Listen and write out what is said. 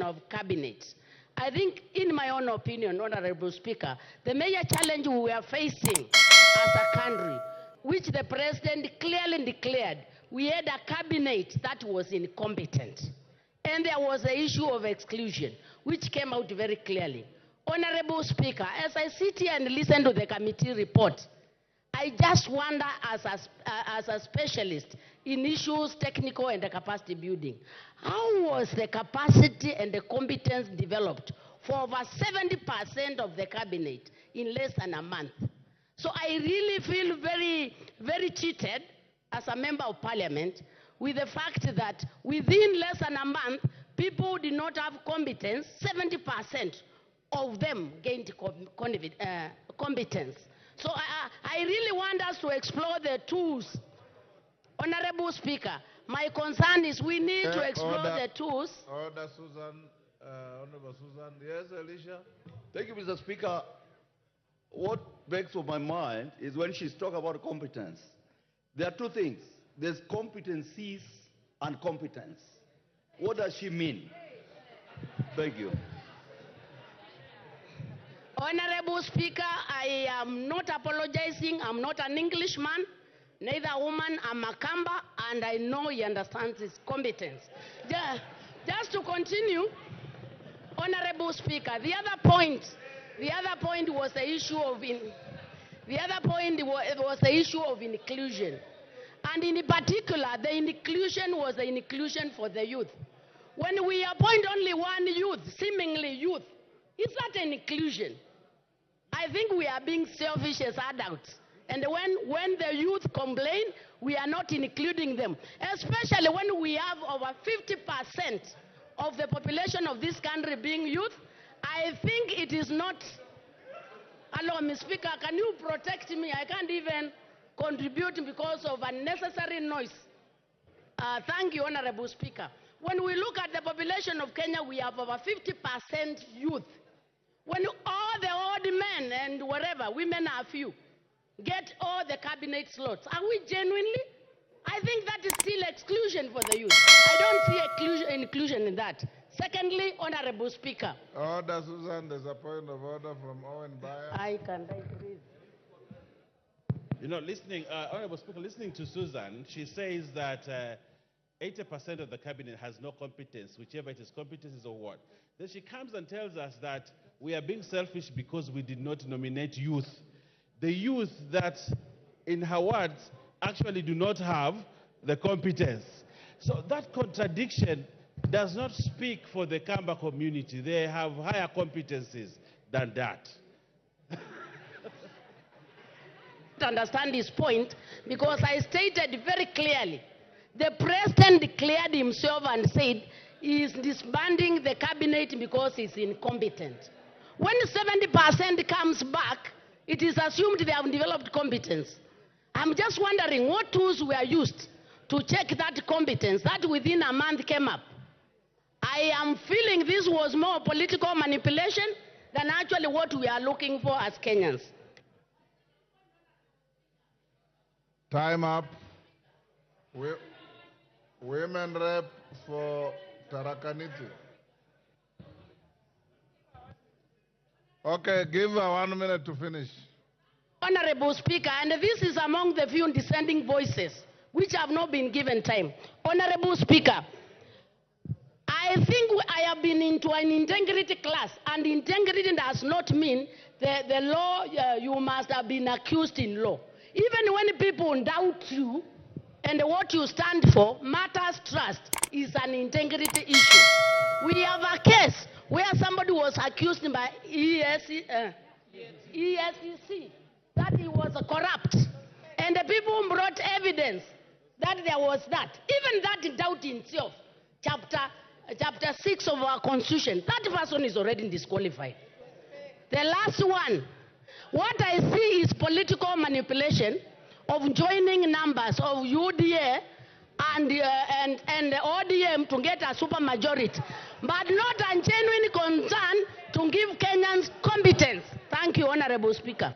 of cabinet. I think, in my own opinion, Honorable Speaker, the major challenge we are facing as a country, which the President clearly declared, we had a cabinet that was incompetent. And there was the issue of exclusion, which came out very clearly. Honorable Speaker, as I sit here and listen to the committee report, I just wonder, as a specialist in issues technical and the capacity building, how was the capacity and the competence developed for over 70% of the cabinet in less than a month? So I really feel very, very cheated as a member of parliament with the fact that within less than a month, people did not have competence. 70% of them gained competence. So I really want us to explore the tools. Honorable Speaker, my concern is we need to explore the tools. Order, Suzanne. Honorable Suzanne. Yes, Alicia. Thank you, Mr. Speaker. What begs on my mind is when she's talking about competence. There are two things. There's competencies and competence. What does she mean? Thank you. Honorable Speaker, I am not apologizing. I'm not an Englishman, neither a woman. I'm a Kamba, and I know he understands his competence. Just to continue, Honorable Speaker, the other point was the issue of inclusion, and in particular, the inclusion was the inclusion for the youth. When we appoint only one youth, seemingly youth, is that an inclusion? I think we are being selfish as adults. And when the youth complain, we are not including them. Especially when we have over 50% of the population of this country being youth, I think it is not... Hello, Mr. Speaker, can you protect me? I can't even contribute because of unnecessary noise. Thank you, Honorable Speaker. When we look at the population of Kenya, we have over 50% youth. When all the old men and whatever, women are few, get all the cabinet slots, are we genuinely? I think that is still exclusion for the youth. I don't see inclusion in that. Secondly, Honorable Speaker. Order, Suzanne. There's a point of order from Owen Bayer. I can agree. You know, Honorable Speaker, listening to Suzanne, she says that 80% of the cabinet has no competence, whichever it is, competencies or what. Then she comes and tells us that we are being selfish because we did not nominate youth. The youth that, in her words, actually do not have the competence. So that contradiction does not speak for the Kamba community. They have higher competencies than that. To understand this point, because I stated very clearly, the President declared himself and said he is disbanding the cabinet because he's incompetent. When 70% comes back, it is assumed they have developed competence. I'm just wondering what tools were used to check that competence that within a month came up. I am feeling this was more political manipulation than actually what we are looking for as Kenyans. Time up. Women rep for Tarakaniti. Okay, give her 1 minute to finish. Honorable Speaker, and this is among the few dissenting voices which have not been given time. Honorable Speaker, I think I have been into an integrity class, and integrity does not mean the law, you must have been accused in law. Even when people doubt you and what you stand for, matters trust is an integrity issue. We have a case where somebody was accused by ESEC that he was corrupt. And the people brought evidence that there was that. Even that doubt in itself, chapter 6 of our constitution, that person is already disqualified. The last one, what I see is political manipulation of joining numbers of UDA and the ODM to get a super majority, but not a genuine concern to give Kenyans competence. Thank you, Honorable Speaker.